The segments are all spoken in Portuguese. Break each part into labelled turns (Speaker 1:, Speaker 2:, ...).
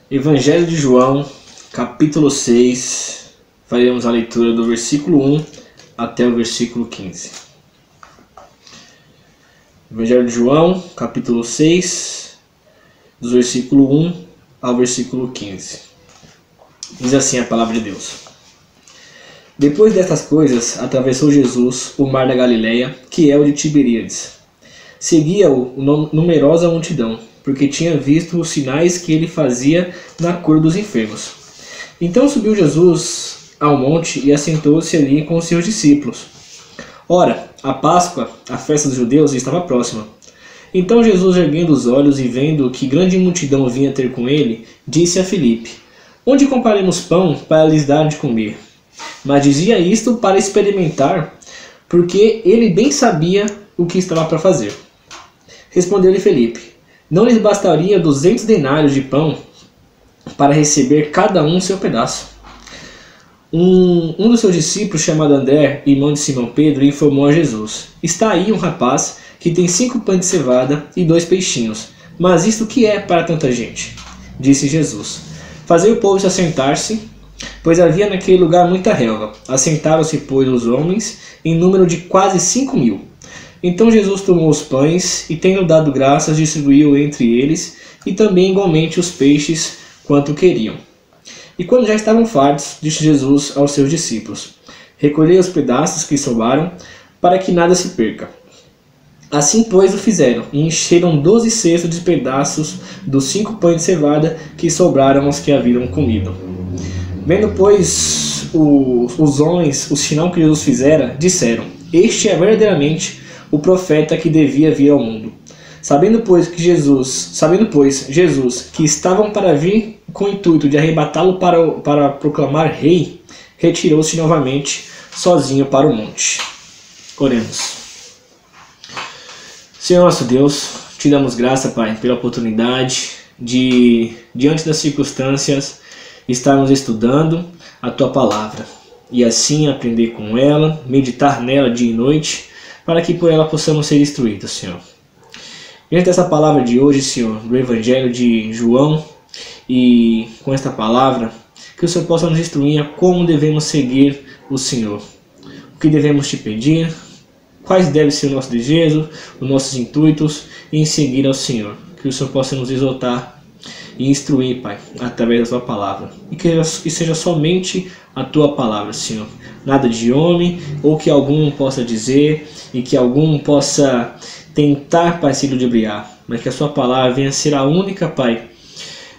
Speaker 1: Evangelho de João, capítulo 6, faremos a leitura do versículo 1 até o versículo 15. Evangelho de João, capítulo 6, do versículo 1 ao versículo 15. Diz assim a palavra de Deus. Depois destas coisas, atravessou Jesus o mar da Galileia, que é o de Tiberíades. Seguia-o numerosa multidão, porque tinha visto os sinais que ele fazia na cura dos enfermos. Então subiu Jesus ao monte e assentou-se ali com os seus discípulos. Ora, a Páscoa, a festa dos judeus, estava próxima. Então Jesus, erguendo os olhos e vendo que grande multidão vinha ter com ele, disse a Filipe: Onde compraremos pão para lhes dar de comer? Mas dizia isto para experimentar, porque ele bem sabia o que estava para fazer. Respondeu-lhe Filipe: Não lhes bastaria 200 denários de pão para receber cada um seu pedaço? Um dos seus discípulos, chamado André, irmão de Simão Pedro, informou a Jesus: Está aí um rapaz que tem 5 pães de cevada e 2 peixinhos. Mas isto que é para tanta gente? Disse Jesus: Fazei o povo se assentar-se, pois havia naquele lugar muita relva. Assentaram-se, pois, os homens, em número de quase 5.000. Então Jesus tomou os pães e, tendo dado graças, distribuiu entre eles, e também igualmente os peixes, quanto queriam. E quando já estavam fartos, disse Jesus aos seus discípulos: Recolhei os pedaços que sobraram, para que nada se perca. Assim, pois, o fizeram, e encheram 12 cestos de pedaços dos 5 pães de cevada que sobraram aos que haviam comido. Vendo, pois, os homens o sinal que Jesus fizera, disseram: Este é verdadeiramente o profeta que devia vir ao mundo. Sabendo, pois, Jesus que estavam para vir com o intuito de arrebatá-lo para proclamar rei, retirou-se novamente sozinho para o monte. Oremos. Senhor nosso Deus, te damos graça, Pai, pela oportunidade de, diante das circunstâncias, estarmos estudando a Tua Palavra e assim aprender com ela, meditar nela dia e noite, para que por ela possamos ser instruídos, Senhor. Diante dessa palavra de hoje, Senhor, do Evangelho de João, e com esta palavra, que o Senhor possa nos instruir a como devemos seguir o Senhor, o que devemos te pedir, quais devem ser o nosso desejo, os nossos intuitos em seguir ao Senhor. Que o Senhor possa nos exortar e instruir, Pai, através da Tua palavra. E que seja somente a Tua palavra, Senhor. Nada de homem, ou que algum possa dizer, e que algum possa tentar, Pai, se ludibriar. Mas que a Sua palavra venha ser a única, Pai,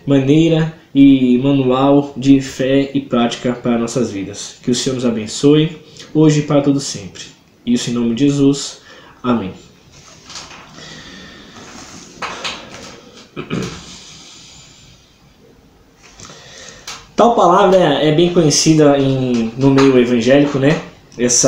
Speaker 1: maneira e manual de fé e prática para nossas vidas. Que o Senhor nos abençoe, hoje e para todo sempre. Isso em nome de Jesus. Amém. Tal palavra é bem conhecida no meio evangélico, né? Esse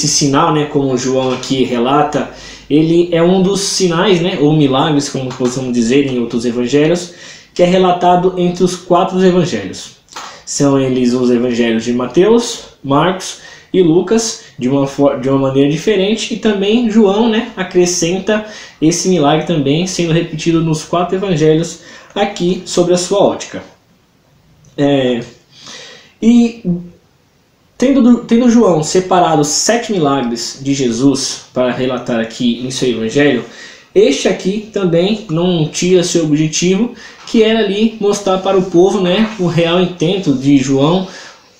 Speaker 1: sinal, né, como João aqui relata, ele é um dos sinais, né, ou milagres, como podemos dizer em outros evangelhos, que é relatado entre os 4 evangelhos. São eles os evangelhos de Mateus, Marcos e Lucas, de uma maneira diferente, e também João, né, acrescenta esse milagre também, sendo repetido nos 4 evangelhos, aqui sobre a sua ótica. Tendo João separado 7 milagres de Jesus para relatar aqui em seu evangelho, este aqui também não tira seu objetivo, que era ali mostrar para o povo, né, o real intento de João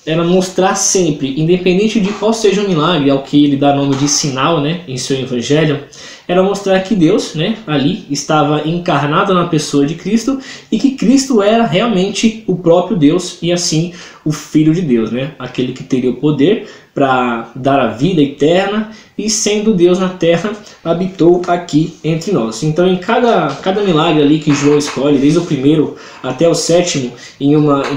Speaker 1: era mostrar sempre, independente de qual seja o milagre, ao que ele dá nome de sinal, né, em seu evangelho, era mostrar que Deus, né, ali estava encarnado na pessoa de Cristo e que Cristo era realmente o próprio Deus e assim o Filho de Deus, né, aquele que teria o poder para dar a vida eterna e, sendo Deus na terra, habitou aqui entre nós. Então, em cada milagre ali que João escolhe, desde o primeiro até o 7º,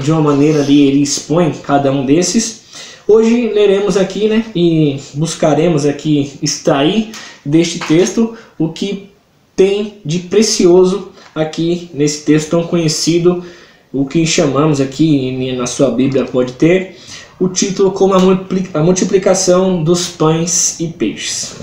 Speaker 1: de uma maneira ali ele expõe cada um desses. Hoje leremos aqui, né, e buscaremos aqui extrair deste texto o que tem de precioso aqui nesse texto tão conhecido, o que chamamos aqui, na sua Bíblia pode ter, o título como a multiplicação dos pães e peixes.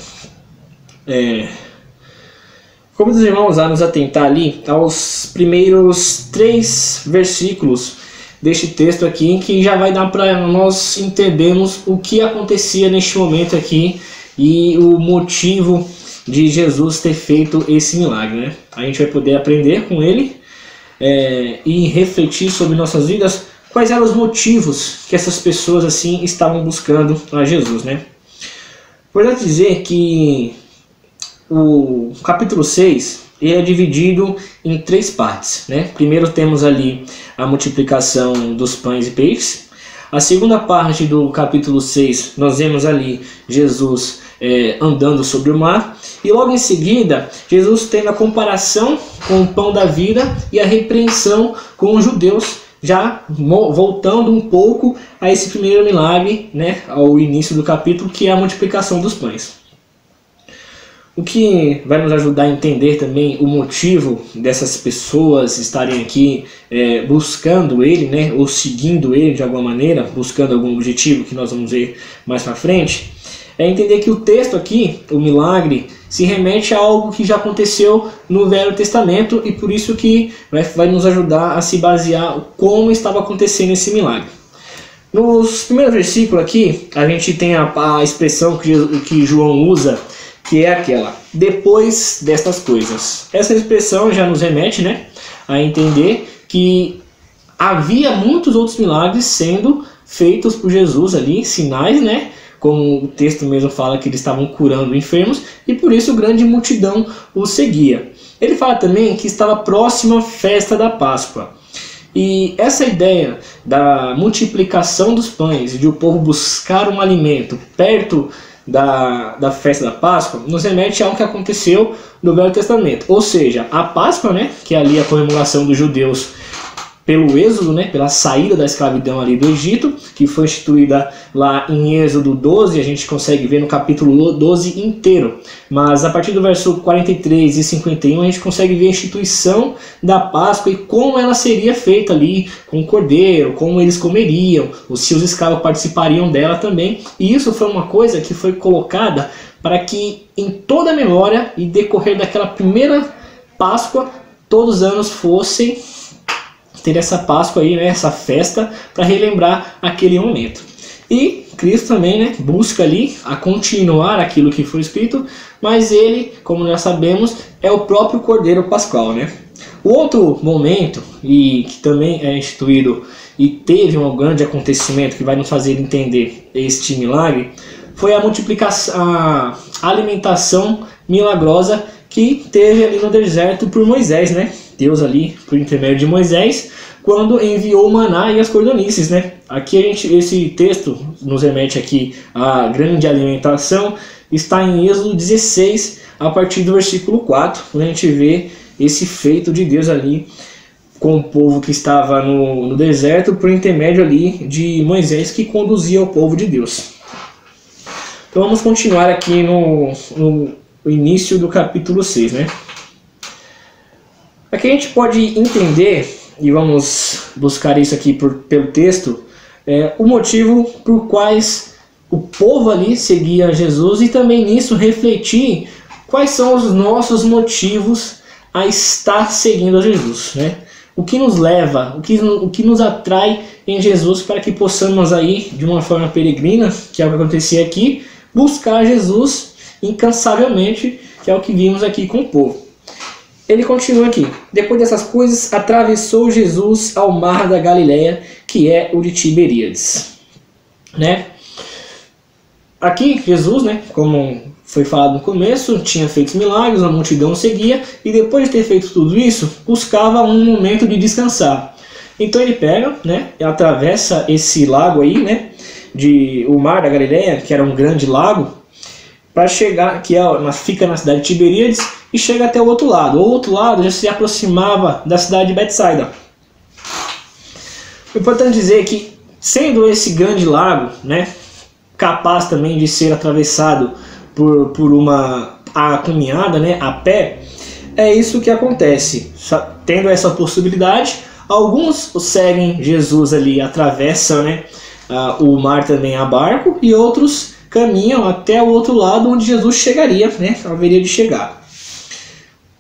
Speaker 1: Convido os irmãos a nos atentar ali aos primeiros 3 versículos deste texto aqui, que já vai dar para nós entendermos o que acontecia neste momento aqui e o motivo de Jesus ter feito esse milagre, né? A gente vai poder aprender com ele e refletir sobre nossas vidas quais eram os motivos que essas pessoas assim estavam buscando a Jesus, né? Importante dizer que o capítulo 6 é dividido em 3 partes, né? Primeiro temos ali a multiplicação dos pães e peixes. A segunda parte do capítulo 6 nós vemos ali Jesus andando sobre o mar. E logo em seguida Jesus tem a comparação com o pão da vida e a repreensão com os judeus, já voltando um pouco a esse primeiro milagre, né? Ao início do capítulo, que é a multiplicação dos pães. O que vai nos ajudar a entender também o motivo dessas pessoas estarem aqui buscando ele, né, ou seguindo ele de alguma maneira, buscando algum objetivo que nós vamos ver mais para frente, é entender que o texto aqui, o milagre, se remete a algo que já aconteceu no Velho Testamento e por isso que vai nos ajudar a se basear como estava acontecendo esse milagre. Nos primeiros versículos aqui, a gente tem a expressão que João usa, que é aquela, depois destas coisas. Essa expressão já nos remete, né, a entender que havia muitos outros milagres sendo feitos por Jesus ali, sinais, né, como o texto mesmo fala que eles estavam curando enfermos, e por isso grande multidão o seguia. Ele fala também que estava próxima a festa da Páscoa. E essa ideia da multiplicação dos pães e de o povo buscar um alimento perto da festa da Páscoa nos remete a algo que aconteceu no Velho Testamento, ou seja, a Páscoa, né, que é ali a comemoração dos judeus pelo êxodo, né, pela saída da escravidão ali do Egito, que foi instituída lá em Êxodo 12, a gente consegue ver no capítulo 12 inteiro, mas a partir do verso 43 e 51 a gente consegue ver a instituição da Páscoa e como ela seria feita ali com o cordeiro, como eles comeriam, os seus escravos participariam dela também, e isso foi uma coisa que foi colocada para que em toda a memória e decorrer daquela primeira Páscoa, todos os anos fossem ter essa Páscoa aí, né, essa festa, para relembrar aquele momento. E Cristo também, né, busca ali a continuar aquilo que foi escrito, mas ele, como nós sabemos, é o próprio Cordeiro Pascual, né? O outro momento, e que também é instituído e teve um grande acontecimento que vai nos fazer entender este milagre, foi a multiplicação, a alimentação milagrosa que teve ali no deserto por Moisés, né? Deus ali, por intermédio de Moisés, quando enviou o maná e as cordonices, né? Aqui esse texto nos remete aqui à grande alimentação, está em Êxodo 16, a partir do versículo 4, quando a gente vê esse feito de Deus ali com o povo que estava no deserto, por intermédio ali de Moisés, que conduzia o povo de Deus. Então vamos continuar aqui no início do capítulo 6, né? Aqui a gente pode entender, e vamos buscar isso aqui pelo texto, o motivo por quais o povo ali seguia Jesus e também nisso refletir quais são os nossos motivos a estar seguindo a Jesus, né? O que nos leva, o que nos atrai em Jesus para que possamos aí, de uma forma peregrina, que é o que acontecia aqui, buscar Jesus incansavelmente, que é o que vimos aqui com o povo. Ele continua aqui. Depois dessas coisas, atravessou Jesus ao mar da Galileia, que é o de Tiberíades. Né? Aqui, Jesus, né, como foi falado no começo, tinha feito milagres, a multidão o seguia, e depois de ter feito tudo isso, buscava um momento de descansar. Então ele pega, né, atravessa esse lago aí, né, o mar da Galileia, que era um grande lago, para chegar, fica na cidade de Tiberíades, e chega até o outro lado. O outro lado já se aproximava da cidade de Betsaida. É importante dizer que, sendo esse grande lago, né, capaz também de ser atravessado por uma caminhada, né, a pé, é isso que acontece. Tendo essa possibilidade, alguns seguem Jesus ali, atravessam, né, o mar também a barco, e outros caminham até o outro lado onde Jesus chegaria, né, haveria de chegar.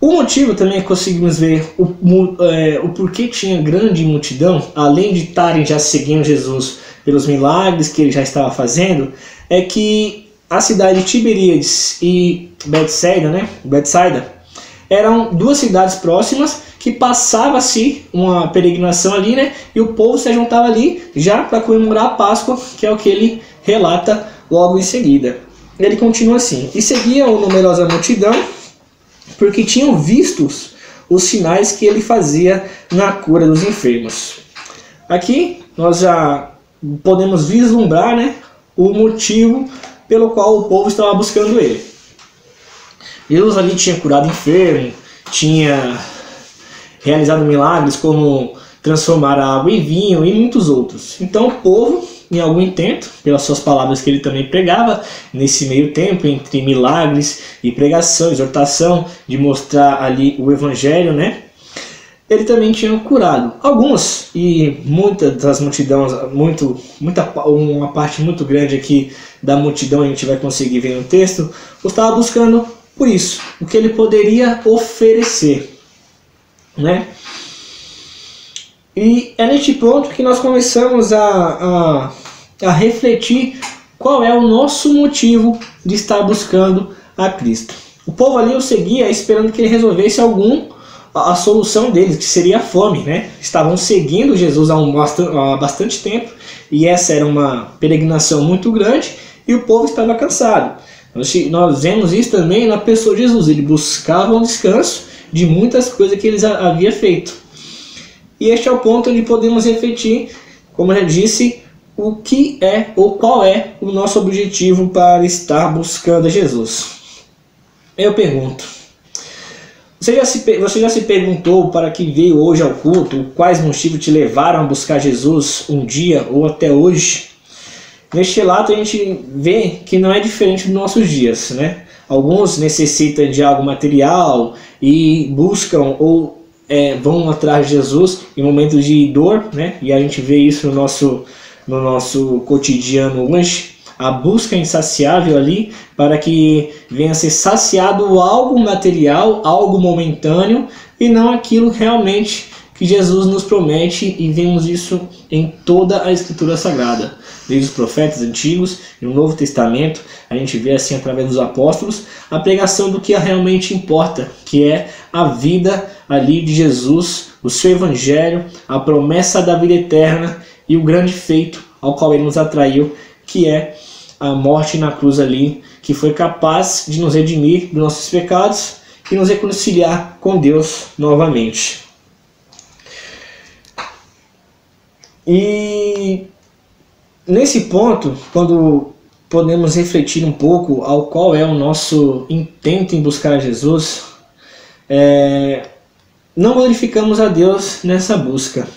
Speaker 1: O motivo também que conseguimos ver o porquê tinha grande multidão, além de estarem já seguindo Jesus pelos milagres que ele já estava fazendo, é que a cidade de Tiberíades e Betsaida, eram duas cidades próximas que passava-se uma peregrinação ali, né? E o povo se juntava ali já para comemorar a Páscoa, que é o que ele relata logo em seguida. Ele continua assim: e seguia uma numerosa multidão, porque tinham visto os sinais que ele fazia na cura dos enfermos. Aqui nós já podemos vislumbrar, né, o motivo pelo qual o povo estava buscando ele. Jesus ali tinha curado enfermo, tinha realizado milagres como transformar a água em vinho e muitos outros. Então o povo, em algum intento, pelas suas palavras que ele também pregava, nesse meio tempo, entre milagres e pregação, exortação, de mostrar ali o evangelho, né? Ele também tinha curado alguns, e muitas das multidões, uma parte muito grande aqui da multidão, a gente vai conseguir ver no texto, estava buscando por isso, o que ele poderia oferecer, né? E é neste ponto que nós começamos a refletir qual é o nosso motivo de estar buscando a Cristo. O povo ali o seguia esperando que ele resolvesse a solução deles, que seria a fome, né? Estavam seguindo Jesus há bastante tempo, e essa era uma peregrinação muito grande, e o povo estava cansado. Nós vemos isso também na pessoa de Jesus. Ele buscava um descanso de muitas coisas que eles havia feito. E este é o ponto onde podemos refletir, como eu já disse, o que é ou qual é o nosso objetivo para estar buscando a Jesus. Eu pergunto, você já se perguntou para que veio hoje ao culto, quais motivos te levaram a buscar Jesus um dia ou até hoje? Neste relato a gente vê que não é diferente dos nossos dias, né? Alguns necessitam de algo material e buscam ou vão atrás de Jesus em momentos de dor, né? E a gente vê isso no nosso cotidiano hoje, a busca insaciável ali para que venha a ser saciado algo material, algo momentâneo, e não aquilo realmente que Jesus nos promete, e vemos isso em toda a Escritura Sagrada. Desde os profetas antigos e no Novo Testamento, a gente vê assim através dos apóstolos a pregação do que realmente importa, que é a vida ali de Jesus, o seu evangelho, a promessa da vida eterna e o grande feito ao qual ele nos atraiu, que é a morte na cruz ali, que foi capaz de nos redimir dos nossos pecados e nos reconciliar com Deus novamente. E nesse ponto, quando podemos refletir um pouco ao qual é o nosso intento em buscar Jesus, não glorificamos a Deus nessa busca.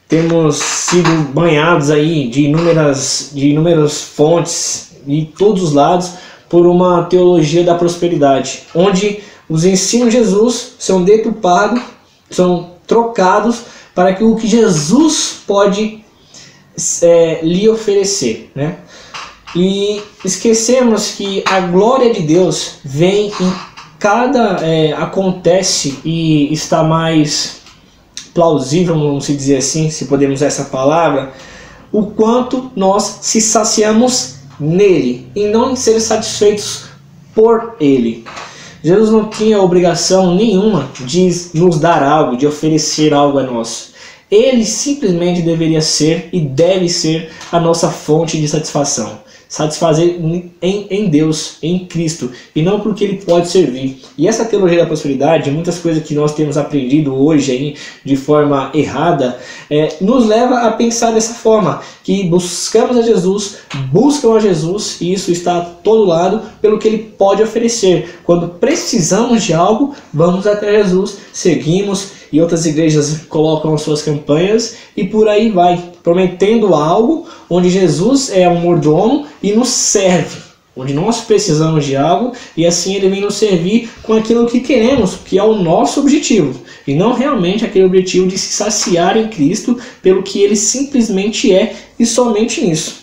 Speaker 1: Temos sido banhados aí de inúmeras fontes de todos os lados por uma teologia da prosperidade, onde os ensinos de Jesus são deturpados, são trocados para que o que Jesus pode lhe oferecer, né? E esquecemos que a glória de Deus vem em acontece e está mais plausível, vamos dizer assim, se podemos usar essa palavra, o quanto nós se saciamos nele e não em ser satisfeitos por ele. Jesus não tinha obrigação nenhuma de nos dar algo, de oferecer algo a nós. Ele simplesmente deveria ser e deve ser a nossa fonte de satisfação. Satisfazer em Deus, em Cristo, e não porque Ele pode servir. E essa teologia da prosperidade, muitas coisas que nós temos aprendido hoje aí, de forma errada, nos leva a pensar dessa forma, que buscamos a Jesus, buscam a Jesus, e isso está a todo lado pelo que Ele pode oferecer. Quando precisamos de algo, vamos até Jesus, seguimos, e outras igrejas colocam as suas campanhas, e por aí vai, prometendo algo onde Jesus é um mordomo e nos serve, onde nós precisamos de algo, e assim Ele vem nos servir com aquilo que queremos, que é o nosso objetivo, e não realmente aquele objetivo de se saciar em Cristo pelo que Ele simplesmente é, e somente nisso.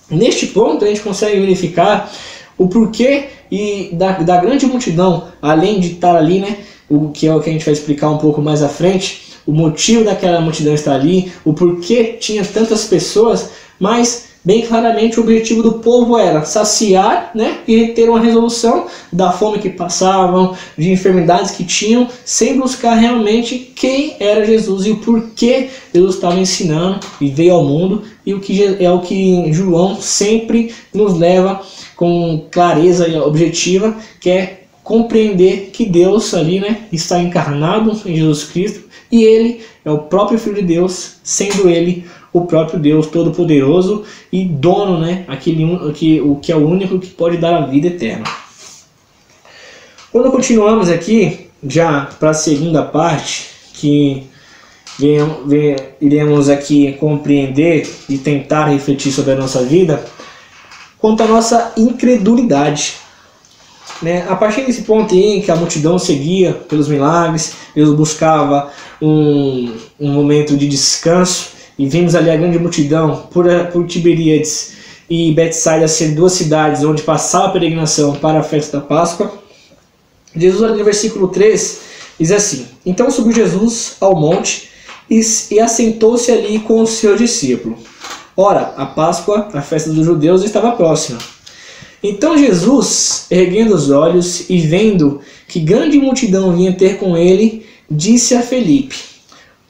Speaker 1: Neste ponto a gente consegue verificar o porquê e da grande multidão, além de estar ali, né, o que é o que a gente vai explicar um pouco mais à frente, o motivo daquela multidão estar ali, o porquê tinha tantas pessoas, mas bem claramente o objetivo do povo era saciar, né, e ter uma resolução da fome que passavam, de enfermidades que tinham, sem buscar realmente quem era Jesus e o porquê Jesus estava ensinando e veio ao mundo, e o que é o que João sempre nos leva com clareza e objetiva, que é compreender que Deus ali, né, está encarnado em Jesus Cristo, e ele é o próprio Filho de Deus, sendo ele o próprio Deus Todo-Poderoso e dono, né, o que é o único que pode dar a vida eterna. Quando continuamos aqui, já para a segunda parte, que iremos aqui compreender e tentar refletir sobre a nossa vida, quanto à nossa incredulidade. Né? A partir desse ponto em que a multidão seguia pelos milagres, Deus buscava um momento de descanso, e vimos ali a grande multidão por Tiberíades e Betsaida ser duas cidades onde passava a peregrinação para a festa da Páscoa. Jesus, no versículo 3, diz assim: Então subiu Jesus ao monte e assentou-se ali com o seu discípulo. Ora, a Páscoa, a festa dos judeus, estava próxima. Então Jesus, erguendo os olhos e vendo que grande multidão vinha ter com ele, disse a Felipe: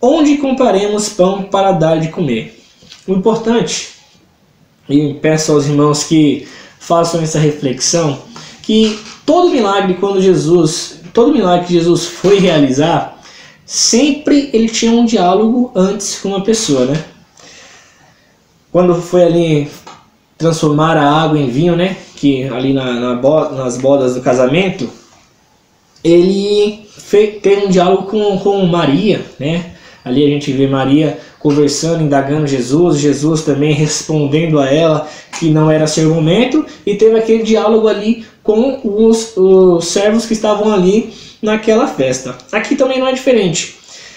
Speaker 1: Onde compraremos pão para dar de comer? O importante, e peço aos irmãos que façam essa reflexão, que todo milagre que Jesus foi realizar, sempre ele tinha um diálogo antes com uma pessoa, né? Quando foi ali transformar a água em vinho, né? Que ali nas bodas do casamento, ele teve um diálogo com Maria, né? Ali a gente vê Maria conversando, indagando Jesus também respondendo a ela que não era seu momento, e teve aquele diálogo ali com os servos que estavam ali naquela festa. Aqui também não é diferente.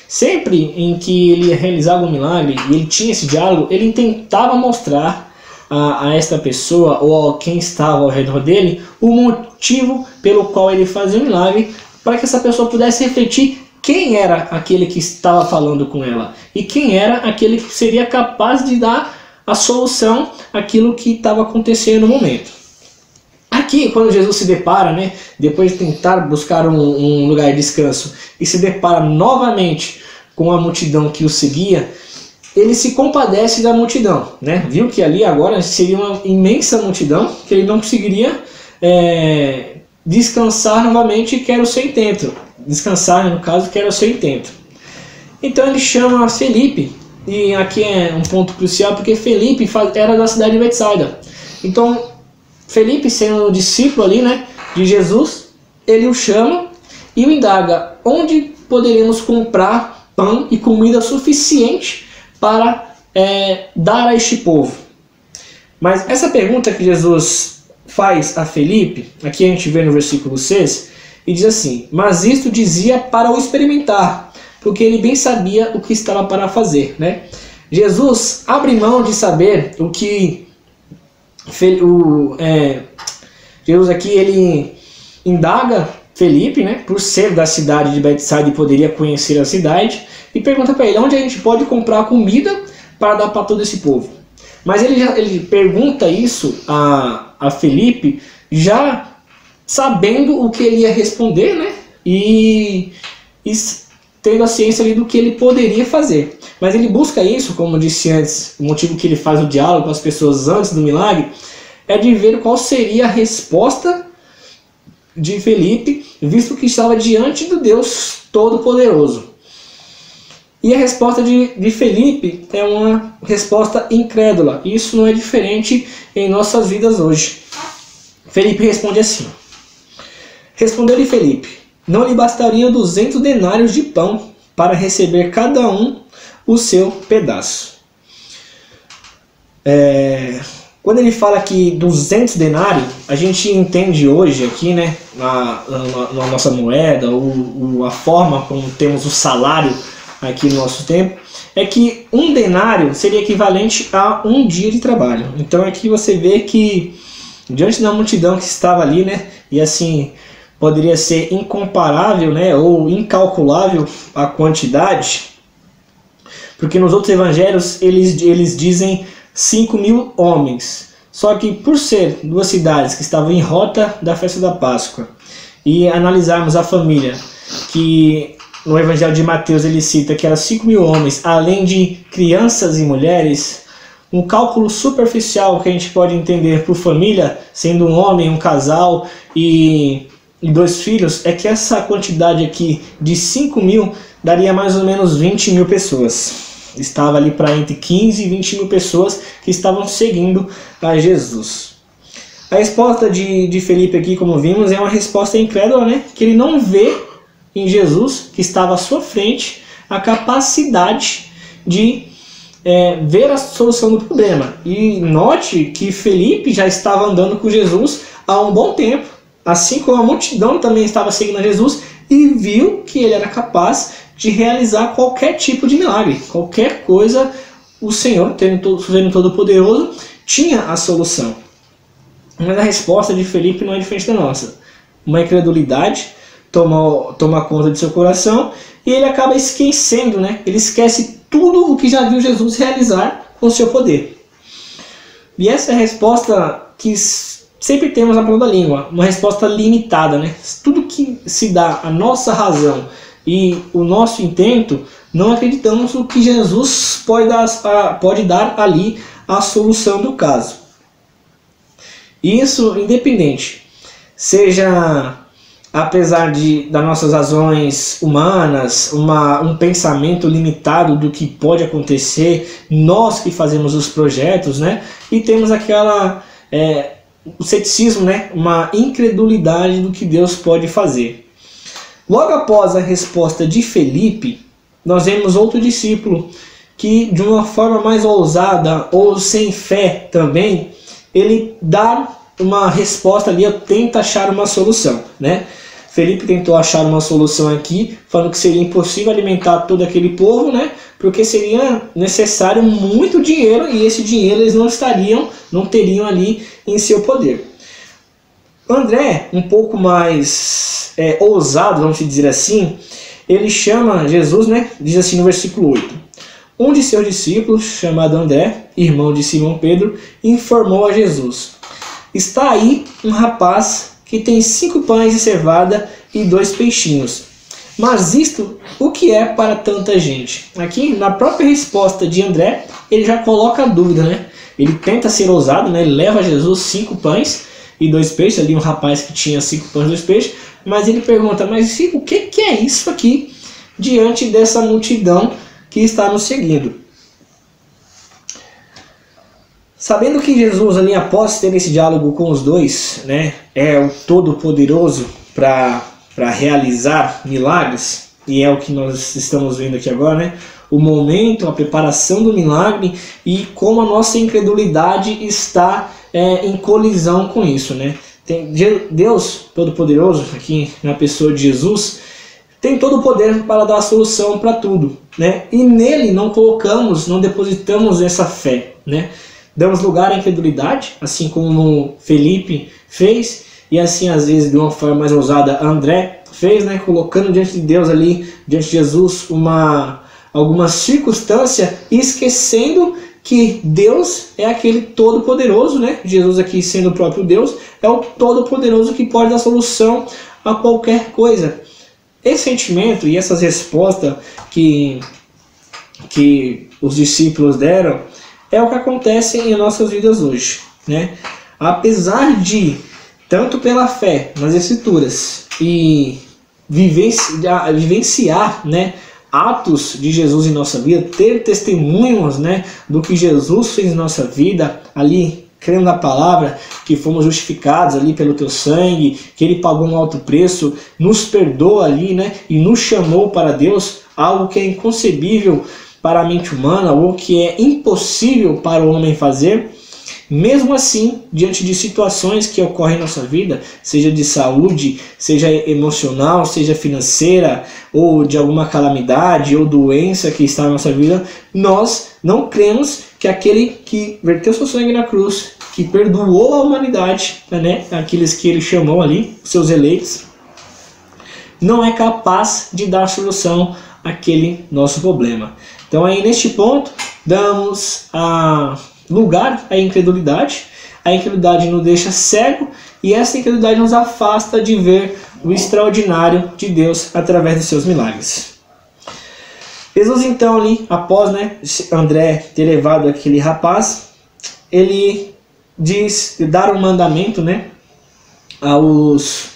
Speaker 1: Sempre em que ele realizava um milagre e ele tinha esse diálogo, ele tentava mostrar a esta pessoa ou a quem estava ao redor dele o motivo pelo qual ele fazia o milagre, para que essa pessoa pudesse refletir quem era aquele que estava falando com ela e quem era aquele que seria capaz de dar a solução àquilo que estava acontecendo no momento. Aqui, quando Jesus se depara, né, depois de tentar buscar um lugar de descanso, e se depara novamente com a multidão que o seguia, ele se compadece da multidão, né? Viu que ali agora seria uma imensa multidão, que ele não conseguiria descansar novamente, que era o seu intento. Descansar, no caso, que era o seu intento. Então ele chama Felipe, e aqui é um ponto crucial, porque Felipe era da cidade de Betsaida. Então Felipe, sendo discípulo ali, né, de Jesus, ele o chama e o indaga: onde poderíamos comprar pão e comida suficiente para dar a este povo? Mas essa pergunta que Jesus faz a Felipe, aqui a gente vê no versículo 6, e diz assim: mas isto dizia para o experimentar, porque ele bem sabia o que estava para fazer, né? Jesus abre mão de saber o que Jesus aqui ele indaga Felipe, né, por ser da cidade de Betsaida e poderia conhecer a cidade, e pergunta para ele onde a gente pode comprar comida para dar para todo esse povo. Mas ele pergunta isso a Felipe já sabendo o que ele ia responder, né, e tendo a ciência ali do que ele poderia fazer. Mas ele busca isso, como eu disse antes, o motivo que ele faz o diálogo com as pessoas antes do milagre, é de ver qual seria a resposta de Felipe, visto que estava diante do Deus Todo-Poderoso. E a resposta de Felipe é uma resposta incrédula. Isso não é diferente em nossas vidas hoje. Felipe responde assim: respondeu-lhe Felipe: não lhe bastariam 200 denários de pão para receber cada um o seu pedaço. Quando ele fala aqui 200 denários, a gente entende hoje aqui, né, na nossa moeda, a forma como temos o salário aqui no nosso tempo, é que um denário seria equivalente a um dia de trabalho. Então aqui você vê que diante da multidão que estava ali, né? E assim, poderia ser incomparável, né? Ou incalculável a quantidade, porque nos outros evangelhos eles dizem 5.000 homens. Só que por ser duas cidades que estavam em rota da festa da Páscoa, e analisarmos a família, que no Evangelho de Mateus ele cita que eram 5.000 homens, além de crianças e mulheres, um cálculo superficial que a gente pode entender por família, sendo um homem, um casal e 2 filhos, é que essa quantidade aqui de 5.000 daria mais ou menos 20.000 pessoas. Estava ali para entre 15 e 20.000 pessoas que estavam seguindo a Jesus. A resposta de Felipe aqui, como vimos, é uma resposta incrédula, né? Que ele não vê em Jesus, que estava à sua frente, a capacidade de ver a solução do problema. E note que Felipe já estava andando com Jesus há um bom tempo, assim como a multidão também estava seguindo a Jesus, e viu que ele era capaz de realizar qualquer tipo de milagre, qualquer coisa. O Senhor, sendo todo-poderoso, tinha a solução. Mas a resposta de Felipe não é diferente da nossa. Uma incredulidade toma conta de seu coração e ele acaba esquecendo, né? Ele esquece tudo o que já viu Jesus realizar com o seu poder. E essa é a resposta que sempre temos na ponta da língua, uma resposta limitada, né? Tudo que se dá a nossa razão e o nosso intento, não acreditamos no que Jesus pode dar ali a solução do caso. Isso independente, seja apesar das nossas razões humanas, um pensamento limitado do que pode acontecer, nós que fazemos os projetos, né? E temos o ceticismo, né? Uma incredulidade do que Deus pode fazer. Logo após a resposta de Felipe, nós vemos outro discípulo que, de uma forma mais ousada ou sem fé também, ele dá uma resposta ali, tenta achar uma solução, né? Felipe tentou achar uma solução aqui, falando que seria impossível alimentar todo aquele povo, né? Porque seria necessário muito dinheiro e esse dinheiro eles não teriam ali em seu poder. André, um pouco mais ousado, vamos dizer assim, ele chama Jesus, né? Diz assim no versículo 8: um de seus discípulos, chamado André, irmão de Simão Pedro, informou a Jesus: está aí um rapaz que tem 5 pães de cevada e 2 peixinhos. Mas isto, o que é para tanta gente? Aqui, na própria resposta de André, ele já coloca a dúvida, né? Ele tenta ser ousado, né? Ele leva a Jesus 5 pães e 2 peixes, ali um rapaz que tinha 5 pães e 2 peixes, mas ele pergunta: mas o que é isso aqui diante dessa multidão que está nos seguindo? Sabendo que Jesus, ali após ter esse diálogo com os dois, né, é o Todo-Poderoso para realizar milagres, e é o que nós estamos vendo aqui agora, né, o momento, a preparação do milagre e como a nossa incredulidade está em colisão com isso, né? Deus Todo-Poderoso, aqui na pessoa de Jesus, tem todo o poder para dar a solução para tudo, né? E nele não depositamos essa fé, né? Damos lugar à incredulidade, assim como Felipe fez, e assim às vezes de uma forma mais ousada André fez, né? Colocando diante de Deus ali, diante de Jesus, alguma circunstância, esquecendo que Deus é aquele todo-poderoso, né? Jesus aqui sendo o próprio Deus, é o todo-poderoso que pode dar solução a qualquer coisa. Esse sentimento e essas respostas que os discípulos deram é o que acontece em nossas vidas hoje, né? Apesar de, tanto pela fé nas Escrituras e vivenciar, né, atos de Jesus em nossa vida, ter testemunhos, né, do que Jesus fez em nossa vida, ali crendo na palavra, que fomos justificados ali pelo teu sangue, que ele pagou um alto preço, nos perdoa ali, né, e nos chamou para Deus, algo que é inconcebível para a mente humana, ou que é impossível para o homem fazer. Mesmo assim, diante de situações que ocorrem em nossa vida, seja de saúde, seja emocional, seja financeira, ou de alguma calamidade ou doença que está na nossa vida, nós não cremos que aquele que verteu seu sangue na cruz que perdoou a humanidade, né, aqueles que ele chamou ali, seus eleitos, não é capaz de dar solução àquele nosso problema. Então aí neste ponto damos lugar à incredulidade. A incredulidade nos deixa cego e essa incredulidade nos afasta de ver o extraordinário de Deus através de seus milagres. Jesus então ali, após, né, André ter levado aquele rapaz, ele diz, dar um mandamento, né, aos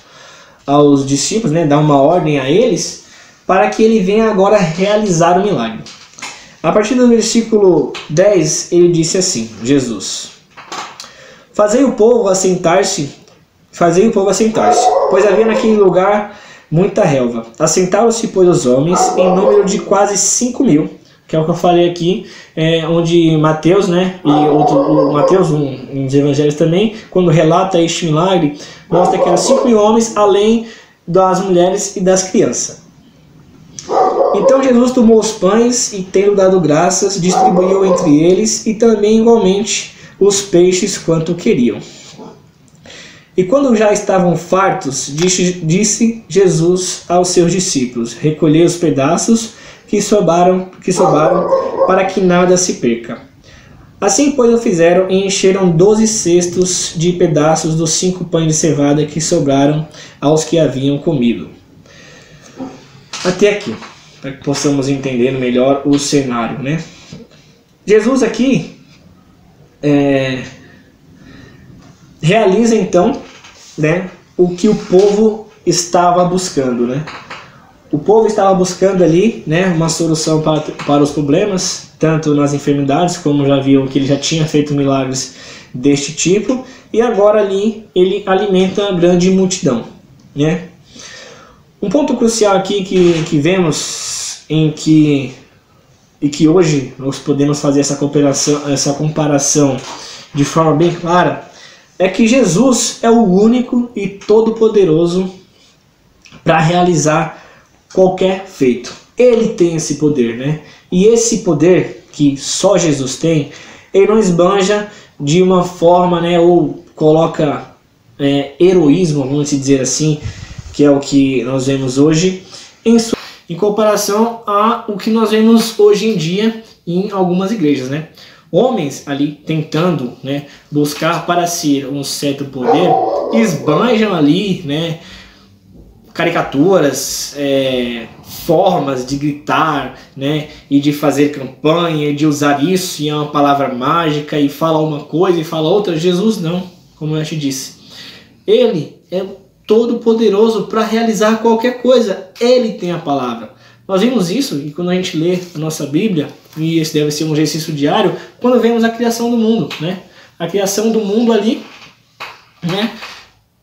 Speaker 1: discípulos, né, dar uma ordem a eles, para que ele venha agora realizar o milagre. A partir do versículo 10, ele disse assim, Jesus: Fazei o povo assentar-se, pois havia naquele lugar muita relva. Assentaram-se, pois, os homens, em número de quase 5.000, que é o que eu falei aqui, onde Mateus, né, e Mateus, nos evangelhos também, quando relata este milagre, mostra que eram 5.000 homens, além das mulheres e das crianças. Então Jesus tomou os pães e, tendo dado graças, distribuiu entre eles e também igualmente os peixes quanto queriam. E quando já estavam fartos, disse Jesus aos seus discípulos: Recolhei os pedaços que sobraram, para que nada se perca. Assim, pois, o fizeram e encheram 12 cestos de pedaços dos 5 pães de cevada que sobraram aos que haviam comido. Até aqui, para que possamos entender melhor o cenário, né? Jesus aqui realiza então, né, o que o povo estava buscando, né? O povo estava buscando ali, né, uma solução para os problemas, tanto nas enfermidades, como já viam que ele já tinha feito milagres deste tipo, e agora ali ele alimenta a grande multidão, né? Um ponto crucial aqui que vemos e que hoje nós podemos fazer essa comparação de forma bem clara, é que Jesus é o único e todo-poderoso para realizar qualquer feito. Ele tem esse poder, né? E esse poder que só Jesus tem, ele não esbanja de uma forma, né, ou coloca heroísmo, vamos dizer assim, que é o que nós vemos hoje, em comparação a o que nós vemos hoje em dia em algumas igrejas, né? Homens ali tentando, né, buscar para si um certo poder, esbanjam ali, né, caricaturas, formas de gritar, né, e de fazer campanha, de usar isso e é uma palavra mágica e fala uma coisa e fala outra. Jesus não, como eu te disse. Ele é todo poderoso para realizar qualquer coisa. Ele tem a palavra. Nós vimos isso e quando a gente lê a nossa Bíblia, e esse deve ser um exercício diário, quando vemos a criação do mundo, né? A criação do mundo ali, né?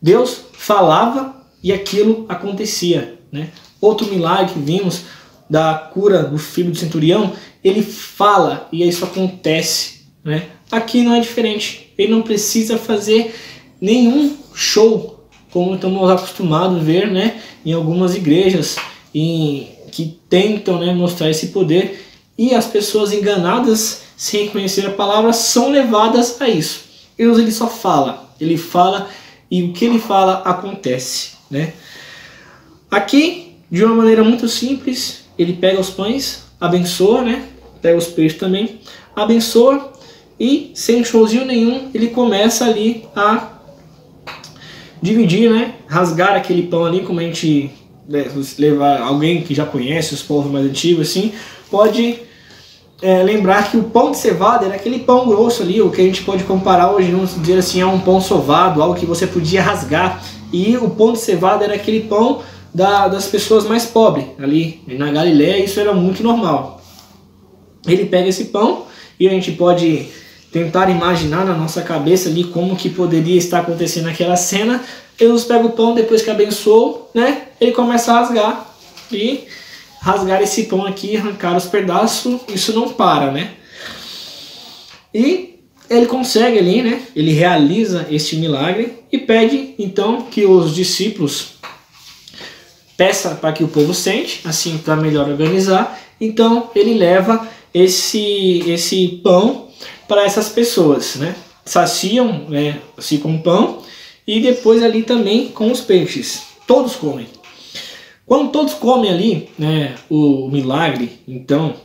Speaker 1: Deus falava e aquilo acontecia, né? Outro milagre que vimos da cura do filho do centurião, ele fala e isso acontece, né? Aqui não é diferente. Ele não precisa fazer nenhum show, como estamos acostumados a ver, né, em algumas igrejas que tentam, né, mostrar esse poder, e as pessoas enganadas, sem conhecer a palavra, são levadas a isso. Ele só fala, ele fala e o que ele fala acontece, né? Aqui, de uma maneira muito simples, ele pega os pães, abençoa, né? Pega os peixes também, abençoa e sem showzinho nenhum, ele começa ali a dividir, né? Rasgar aquele pão ali, como a gente levar alguém que já conhece os povos mais antigos, assim, pode lembrar que o pão de cevada era aquele pão grosso ali, o que a gente pode comparar hoje, vamos dizer assim, a um pão sovado, algo que você podia rasgar. E o pão de cevada era aquele pão das pessoas mais pobres ali na Galileia, isso era muito normal. Ele pega esse pão e a gente pode tentar imaginar na nossa cabeça ali como que poderia estar acontecendo naquela cena. Jesus pega o pão, depois que abençoou, né, ele começa a rasgar e rasgar esse pão aqui, arrancar os pedaços, isso não para, né? E ele consegue ali, né? Ele realiza este milagre e pede então que os discípulos peçam para que o povo sente, assim para melhor organizar. Então ele leva esse pão para essas pessoas, né? saciam, né, assim, com pão, e depois ali também com os peixes. Todos comem. Quando todos comem ali, né, o milagre, então,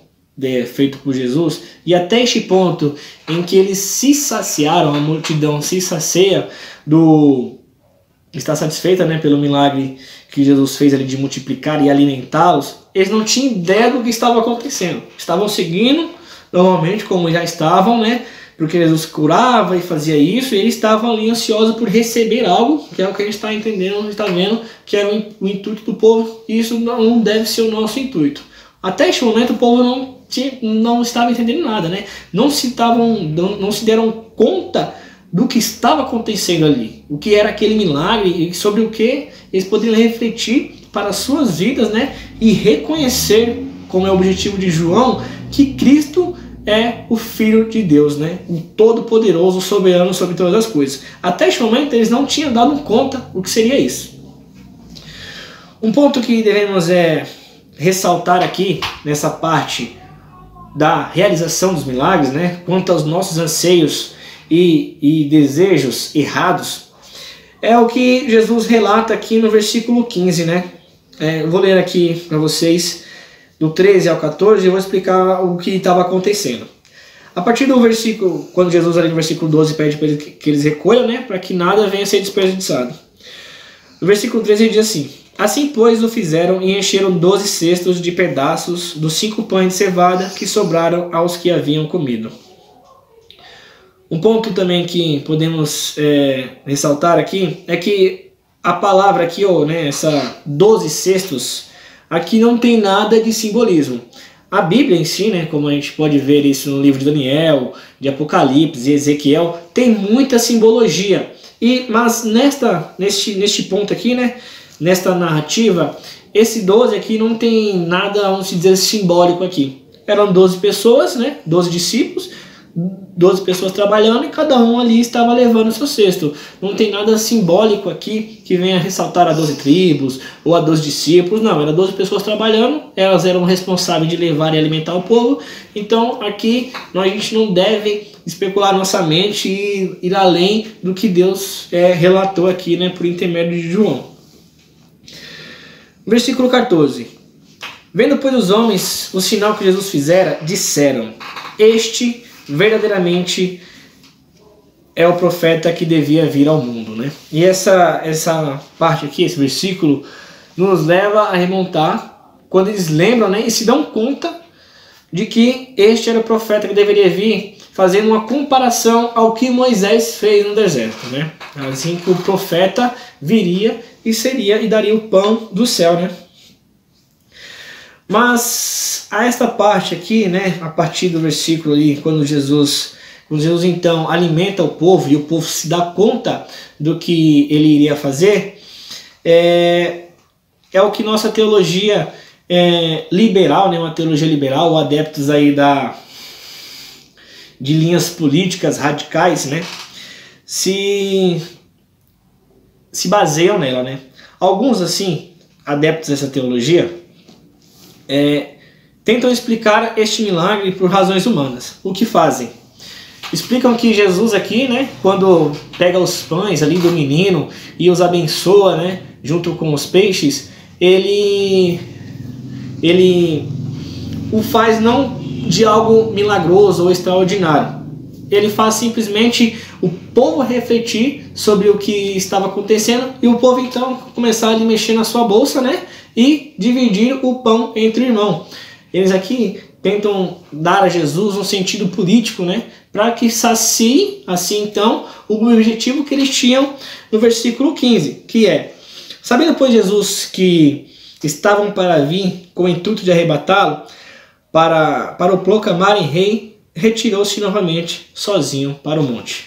Speaker 1: feito por Jesus, e até este ponto em que eles se saciaram, a multidão se sacia está satisfeita, né, pelo milagre que Jesus fez ali de multiplicar e alimentá-los, eles não tinham ideia do que estava acontecendo. Estavam seguindo normalmente como já estavam, né, porque Jesus curava e fazia isso, e eles estavam ali ansiosos por receber algo, que é o que a gente está entendendo, a gente está vendo, que era o intuito do povo, e isso não deve ser o nosso intuito. Até este momento o povo não estava entendendo nada, né? Não se deram conta do que estava acontecendo ali, o que era aquele milagre e sobre o que eles poderiam refletir para as suas vidas, né? E reconhecer, como é o objetivo de João, que Cristo é o Filho de Deus, né? O Todo-Poderoso, soberano sobre todas as coisas. Até este momento eles não tinham dado conta o que seria isso. Um ponto que devemos ressaltar aqui nessa parte da realização dos milagres, né? Quanto aos nossos anseios e desejos errados, é o que Jesus relata aqui no versículo 15, né? Eu vou ler aqui para vocês do 13 ao 14, eu vou explicar o que estava acontecendo. A partir do versículo, quando Jesus ali no versículo 12 pede para que eles recolham, né, para que nada venha a ser desperdiçado. No versículo 13 ele diz assim: assim, pois, o fizeram e encheram 12 cestos de pedaços dos 5 pães de cevada que sobraram aos que haviam comido. Um ponto também que podemos ressaltar aqui é que a palavra aqui, essa 12 cestos, aqui não tem nada de simbolismo. A Bíblia em si, né, como a gente pode ver isso no livro de Daniel, de Apocalipse e Ezequiel, tem muita simbologia. Mas neste ponto aqui, né, nesta narrativa, esse 12 aqui não tem nada, vamos dizer, simbólico aqui. Eram 12 pessoas, né, 12 discípulos, 12 pessoas trabalhando e cada um ali estava levando o seu cesto. Não tem nada simbólico aqui que venha ressaltar a 12 tribos ou a 12 discípulos. Não, eram 12 pessoas trabalhando, elas eram responsáveis de levar e alimentar o povo. Então aqui a gente não deve especular nossa mente e ir além do que Deus relatou aqui, né, por intermédio de João. Versículo 14. Vendo, pois, os homens o sinal que Jesus fizera, disseram: este verdadeiramente é o profeta que devia vir ao mundo, né? E essa parte aqui, esse versículo, nos leva a remontar quando eles lembram, né, e se dão conta de que este era o profeta que deveria vir, fazendo uma comparação ao que Moisés fez no deserto, né? Assim que o profeta viria e daria o pão do céu, né? Mas a esta parte aqui, né, a partir do versículo ali, quando Jesus então alimenta o povo e o povo se dá conta do que ele iria fazer, é o que nossa teologia liberal, né, uma teologia liberal, ou adeptos aí de linhas políticas radicais, né, se baseiam nela, né. Alguns, assim, adeptos dessa teologia, tentam explicar este milagre por razões humanas. O que fazem? Explicam que Jesus aqui, né, quando pega os pães ali do menino e os abençoa, né, junto com os peixes, ele o faz não de algo milagroso ou extraordinário. Ele faz simplesmente o povo refletir sobre o que estava acontecendo e o povo então começar a mexer na sua bolsa, né, e dividir o pão entre o irmão. Eles aqui tentam dar a Jesus um sentido político, né, para que sacie, assim então, o objetivo que eles tinham no versículo 15, que é: sabendo, pois, Jesus que estavam para vir com o intuito de arrebatá-lo, para o proclamarem rei, retirou-se novamente sozinho para o monte.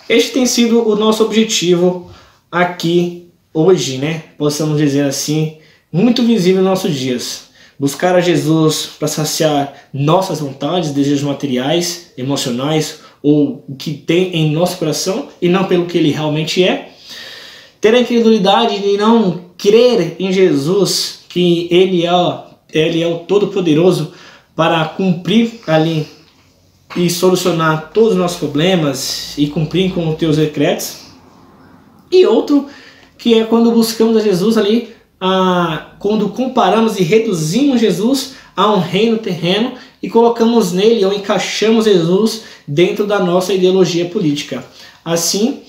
Speaker 1: Este tem sido o nosso objetivo aqui hoje, né? Possamos dizer assim, muito visível nos nossos dias. Buscar a Jesus para saciar nossas vontades, desejos materiais, emocionais, ou o que tem em nosso coração, e não pelo que ele realmente é. Ter a incredulidade de não crer em Jesus, que ele é o Todo-Poderoso para cumprir ali e solucionar todos os nossos problemas e cumprir com os teus decretos. E outro que é quando buscamos a Jesus ali, quando comparamos e reduzimos Jesus a um reino terreno e colocamos nele ou encaixamos Jesus dentro da nossa ideologia política. Assim,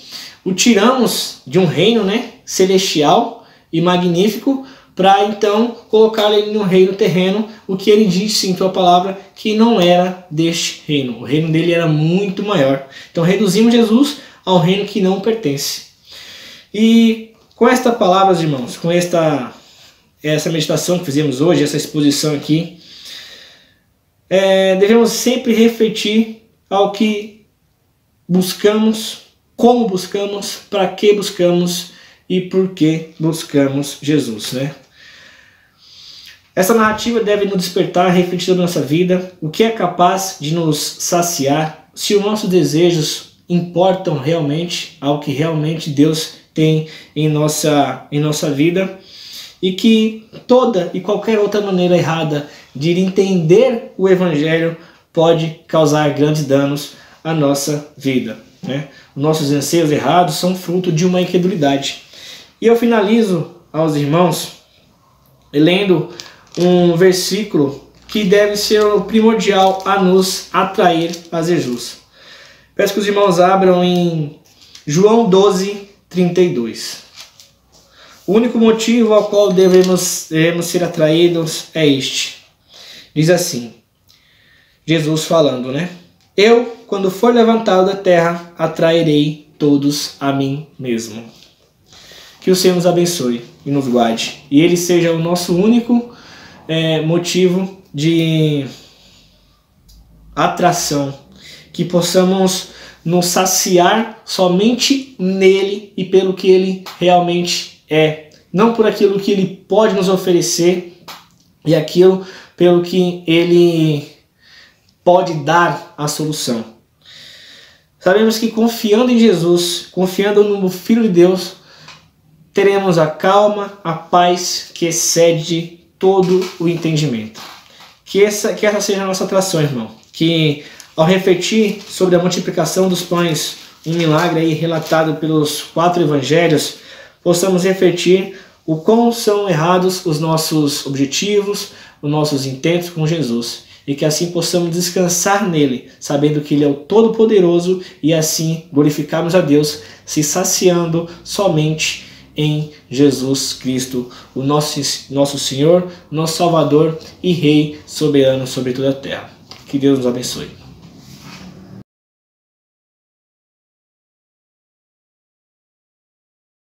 Speaker 1: o tiramos de um reino, celestial e magnífico, para então colocar ele no reino terreno, o que ele disse em tua palavra que não era deste reino. O reino dele era muito maior. Então reduzimos Jesus ao reino que não pertence. E com estas palavras, irmãos, com essa meditação que fizemos hoje, essa exposição aqui, devemos sempre refletir ao que buscamos, como buscamos, para que buscamos e por que buscamos Jesus, Essa narrativa deve nos despertar, refletir sobre nossa vida, o que é capaz de nos saciar, se os nossos desejos importam realmente ao que realmente Deus tem em nossa vida, e que toda e qualquer outra maneira errada de entender o Evangelho pode causar grandes danos à nossa vida. Nossos anseios errados são fruto de uma incredulidade. E eu finalizo aos irmãos lendo um versículo que deve ser o primordial a nos atrair a Jesus. Peço que os irmãos abram em João 12:32. O único motivo ao qual devemos ser atraídos é este. Diz assim, Jesus falando, Eu, quando for levantado da terra, atrairei todos a mim mesmo. Que o Senhor nos abençoe e nos guarde. E Ele seja o nosso único motivo de atração. Que possamos nos saciar somente nele e pelo que Ele realmente é. Não por aquilo que Ele pode nos oferecer e aquilo pelo que Ele pode dar a solução. Sabemos que confiando em Jesus, confiando no Filho de Deus, teremos a calma, a paz que excede todo o entendimento. Que essa seja a nossa atração, irmão. Que ao refletir sobre a multiplicação dos pães, um milagre aí relatado pelos 4 evangelhos, possamos refletir o quão são errados os nossos objetivos, os nossos intentos com Jesus. E que assim possamos descansar nele, sabendo que Ele é o Todo-Poderoso e assim glorificarmos a Deus, se saciando somente em Jesus Cristo, o nosso Senhor, nosso Salvador e Rei soberano sobre toda a terra. Que Deus nos abençoe.